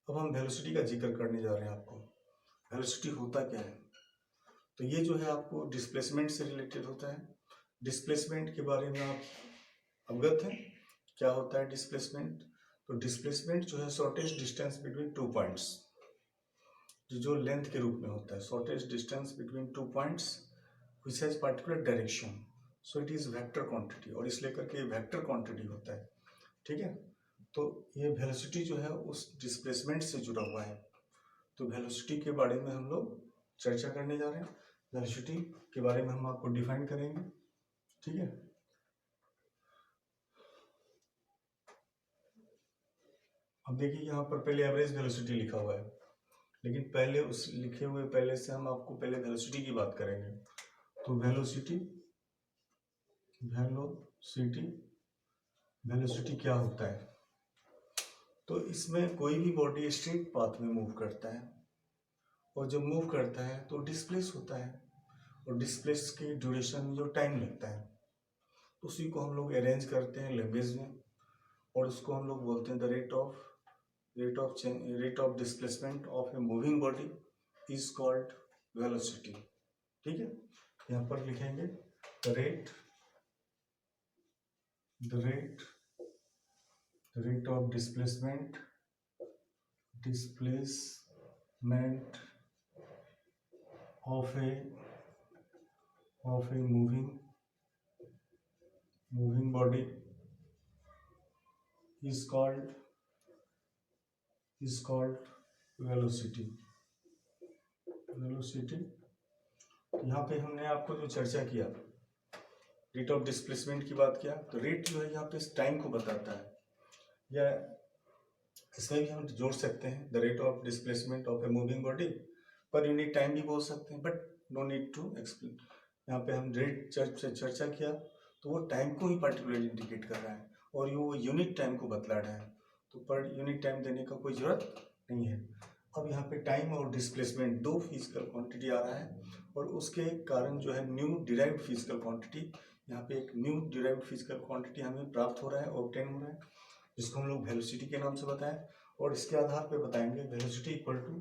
अब हम वेलोसिटी का जिक्र करने जा रहे हैं आपको। वेलोसिटी होता क्या है? तो ये जो है आपको डिस्प्लेसमेंट से रिलेटेड होता है। डिस्प्लेसमेंट के बारे में आप अवगत हैं? क्या होता है डिस्प्लेसमेंट? तो डिस्प्लेसमेंट जो है shortest distance between two points, जो लेंथ के रूप में होता है। Shortest distance between two points which has particular direction, so it is vector quantity, और इस लेकर के वेक्टर क्वांटिटी होता है। ठीक है, तो ये वेलोसिटी जो है उस डिस्प्लेसमेंट से जुड़ा हुआ है। तो वेलोसिटी के बारे में हम लोग चर्चा करने जा रहे हैं। वेलोसिटी के बारे में हम आपको डिफाइन करेंगे। ठीक है, अब देखिए यहाँ पर पहले एवरेज वेलोसिटी लिखा हुआ है, लेकिन पहले उस लिखे हुए पहले से हम आपको पहले वेलोसिटी की बात करेंगे। तो वेलोसिटी वेलोसिटी वेलोसिटी क्या होता है? तो इसमें कोई भी बॉडी स्ट्रेट पाथ में मूव करता है, और जब मूव करता है तो डिस्प्लेस होता है, और डिस्प्लेस की ड्यूरेशन में जो टाइम लगता है उसी को हम लोग अरेंज करते हैं लैंग्वेज में, और उसको हम लोग बोलते हैं the rate of displacement of a moving body is called velocity. ठीक है, यहाँ पर लिखेंगे the rate of displacement of a moving body is called velocity। यहाँ पे हमने आपको जो चर्चा किया, रेट ऑफ डिस्प्लेसमेंट की बात किया, तो रेट जो है यहाँ पे टाइम को बताता है, या इसमें भी हम जोड़ सकते हैं the rate of displacement of a moving body, per unit time भी बोल सकते हैं, but no need to explain. यहाँ पे हम रेट चर्चा किया तो वो टाइम को ही पर्टिकुलर इंडिकेट कर रहा है, और वो यूनिट टाइम को बतला रहा है, तो पर यूनिट टाइम देने का कोई जरूरत नहीं है। अब यहाँ पे टाइम और डिस्प्लेसमेंट दो फिजिकल क्वांटिटी आ रहा है, और उसके कारण जो है न्यू डिराइव्ड फिजिकल क्वांटिटी, यहाँ पे एक न्यू डिराइव्ड फिजिकल क्वांटिटी हमें प्राप्त हो रहा है, ऑब्टेन हो रहा है, जिसको हम लोग वेलोसिटी के नाम से बताएं, और इसके आधार पे बताएंगे velocity equal to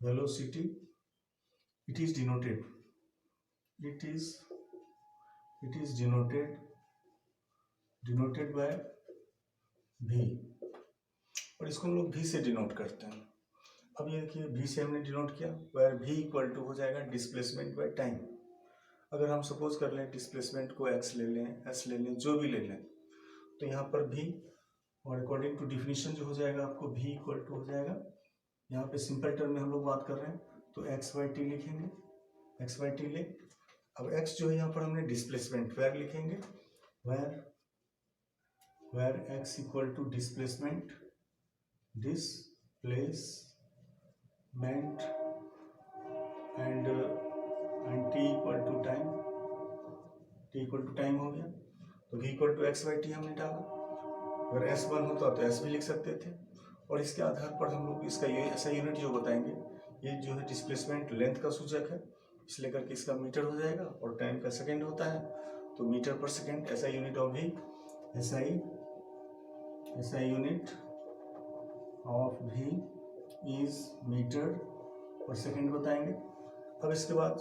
velocity it is denoted by v, और इसको हम लोग v से डिनोट करते हैं। अब ये देखिए v से हमने डिनोट किया, वेयर v इक्वल टू हो जाएगा डिस्प्लेसमेंट बाय टाइम। अगर हम सपोज कर लें डिस्प्लेसमेंट को x ले लें, s ले लें, जो भी ले लें, तो यहाँ पर v, और अकॉर्डिंग टू डिफिनीशन जो हो जाएगा आपको v इक्वल टू हो जाएगा, यहाँ पे सिंपल टर्म में हम लोग बात कर रहे हैं तो एक्स बाई टी लिखेंगे, एक्स बाई टी ले। अब x जो है यहाँ पर हमने डिस्प्लेसमेंट वेयर लिखेंगे, where x equal to displacement and t equal to time हो गया, तो v equal to x by t हमने डाला। अगर s वन होता तो s भी लिख सकते थे, और इसके आधार पर हम लोग इसका ये ऐसा यूनिट जो बताएंगे, ये जो है डिस्प्लेसमेंट लेंथ का सूचक है, इसलिए करके इसका मीटर हो जाएगा, और टाइम का सेकंड होता है, तो मीटर पर सेकंड ऐसा यूनिट ऑफ भी ऐसा यूनिट ऑफ भी इज मीटर पर सेकंड बताएंगे। अब इसके बाद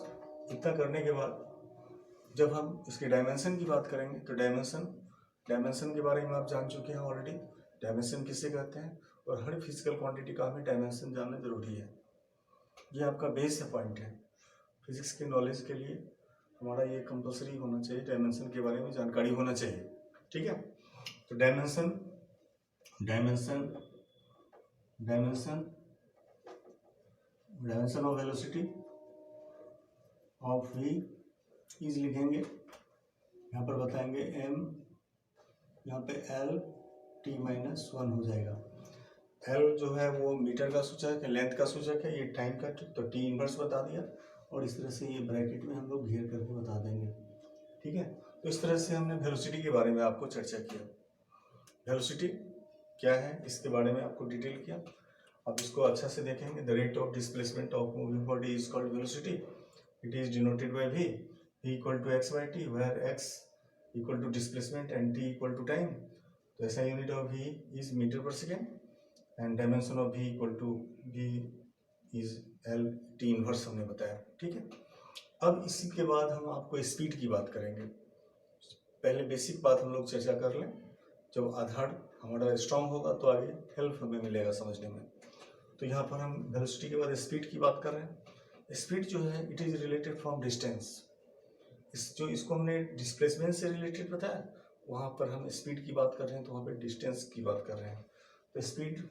इतना करने के बाद जब हम इसके डायमेंशन की बात करेंगे, तो डायमेंशन के बारे में आप जान चुके हैं ऑलरेडी, डायमेंशन किसे कहते हैं, और हर फिजिकल क्वांटिटी का हमें डायमेंशन जानना जरूरी है। ये आपका बेस पॉइंट है फिजिक्स के नॉलेज के लिए, हमारा ये कंपलसरी होना चाहिए, डायमेंशन के बारे में जानकारी होना चाहिए। ठीक है, तो dimension of velocity of v is लिखेंगे, यहाँ पर बताएंगे m, यहाँ पे l t माइनस वन हो जाएगा। l जो है वो मीटर का सूचक है, लेंथ का सूचक है, ये टाइम का, तो t इनवर्स बता दिया, और इस तरह से ये ब्रैकेट में हम लोग घेर करके बता देंगे। ठीक है, तो इस तरह से हमने वेलोसिटी के बारे में आपको चर्चा किया। वेलोसिटी क्या है इसके बारे में आपको डिटेल किया। अब इसको अच्छा से देखेंगे, the rate of displacement of moving body is called velocity, it is denoted by v equal to x by t, where x equal to displacement and t equal to time. तो ऐसा unit of v is metre per second, and dimension of v equal to v is L T inverse हमने बताया, ठीक है। अब इसी के बाद हम आपको स्पीड की बात करेंगे। पहले बेसिक बात हम लोग चर्चा कर लें, जब आधार हमारा स्ट्रांग होगा तो आगे हेल्प हमें मिलेगा समझने में। तो यहाँ पर हम वेलोसिटी के बाद स्पीड की बात कर रहे हैं। स्पीड जो है it is related from distance. इसको हमने डिस्प्लेसमेंट से रिलेटेड बताया, वहाँ पर हम स्पीड की बात कर रहे हैं तो वहाँ पर डिस्टेंस की बात कर रहे हैं। तो स्पीड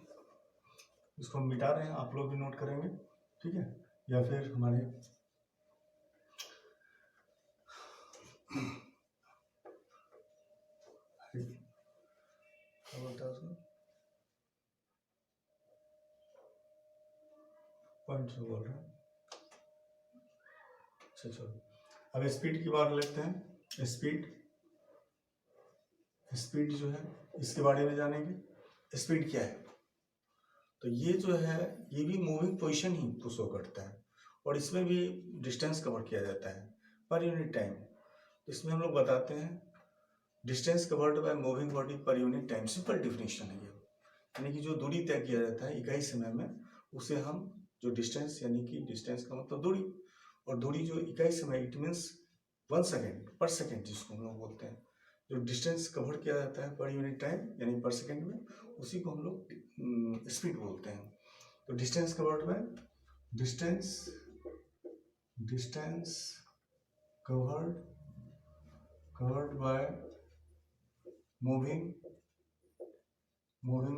इसको हम मिटा रहे हैं, आप लोग भी नोट करेंगे, ठीक है। या फिर हमारे क्या बोलता है उसको, पॉइंट से बोल रहे हैं। अच्छा चलो, अब स्पीड की बात लेते हैं। स्पीड जो है इसके बारे में जानेंगे। स्पीड क्या है, तो ये जो है ये भी मूविंग पोजीशन ही को शो करता है और इसमें भी डिस्टेंस कवर किया जाता है पर यूनिट टाइम। इसमें हम लोग बताते हैं distance covered by moving body per unit time. Simple definition है ये, यानी कि जो दूरी तय किया जाता है इकाई समय में उसे हम जो डिस्टेंस, यानी कि डिस्टेंस का मतलब दूरी, और दूरी जो इकाई समय इट मीन्स 1 सेकेंड पर सेकेंड जिसको हम लोग बोलते हैं। जो डिस्टेंस कवर किया जाता है पर यूनिट टाइम यानी पर सेकेंड में, उसी को हम लोग स्पीड बोलते हैं। तो distance covered by distance covered by moving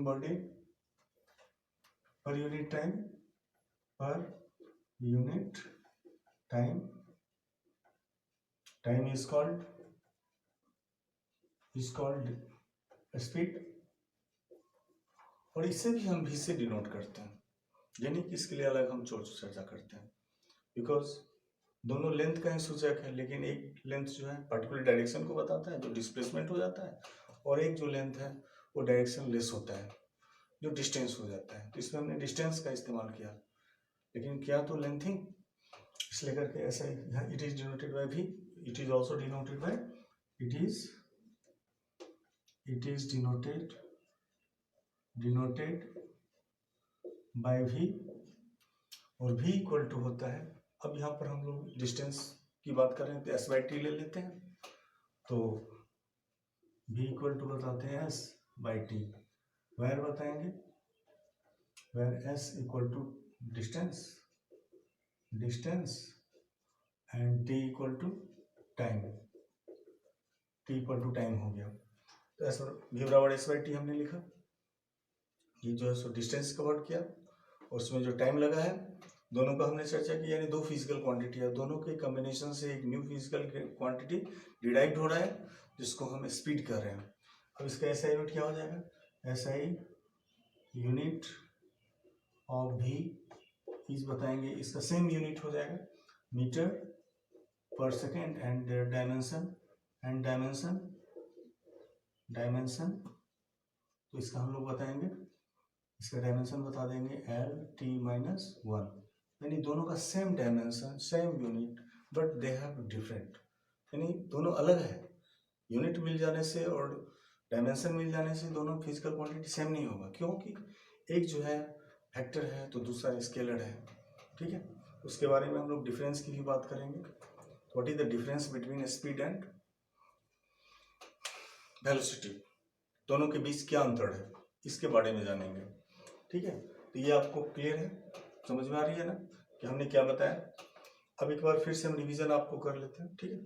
body per unit time is called speed. और इसे भी हम v से डिनोट करते हैं, यानी कि इसके लिए अलग हम चर्चा करते हैं, बिकॉज दोनों लेंथ का ही सूचक है, लेकिन एक लेंथ जो है पर्टिकुलर डायरेक्शन को बताता है जो डिस्प्लेसमेंट हो जाता है, और एक जो लेंथ है वो डायरेक्शन लेस होता है जो डिस्टेंस हो जाता है। तो इसमें हमने डिस्टेंस का इस्तेमाल किया, लेकिन क्या तो लेंथिंग, इसलिए करके ऐसा it is denoted by v, it is also denoted by denoted by v, और v इक्वल टू होता है, अब यहाँ पर हम लोग डिस्टेंस की बात कर रहे हैं तो s बाई टी ले लेते हैं। तो v इक्वल टू बताते हैं s बाई टी, वेर बताएंगे where s equal to distance and t equal to time, हो गया। तो ऐसा v बराबर s बाई टी हमने लिखा, ये जो है सो डिस्टेंस कवर किया और उसमें जो टाइम लगा है दोनों का हमने चर्चा की, यानी दो फिजिकल क्वांटिटी है, दोनों के कॉम्बिनेशन से एक न्यू फिजिकल क्वांटिटी डिराइव्ड हो रहा है जिसको हम स्पीड कर रहे हैं। अब इसका एसआई यूनिट क्या हो जाएगा, एसआई यूनिट ऑफ v इस बताएंगे, इसका सेम यूनिट हो जाएगा metre per second and dimension. तो इसका हम लोग बताएंगे, इसका डायमेंशन बता देंगे L t-1, यानी दोनों का same dimension same unit but they have different, यानी दोनों अलग है। यूनिट मिल जाने से और डायमेंशन मिल जाने से दोनों फिजिकल क्वांटिटी सेम नहीं होगा, क्योंकि एक जो है वेक्टर है तो दूसरा स्केलर है, ठीक है। उसके बारे में हम लोग डिफरेंस की भी बात करेंगे। What is the difference between speed and velocity, दोनों के बीच क्या अंतर है इसके बारे में जानेंगे, ठीक है। तो ये आपको क्लियर है, समझ में आ रही है ना कि हमने क्या बताया। अब एक बार फिर से हम रिवीजन आपको कर लेते हैं, ठीक है।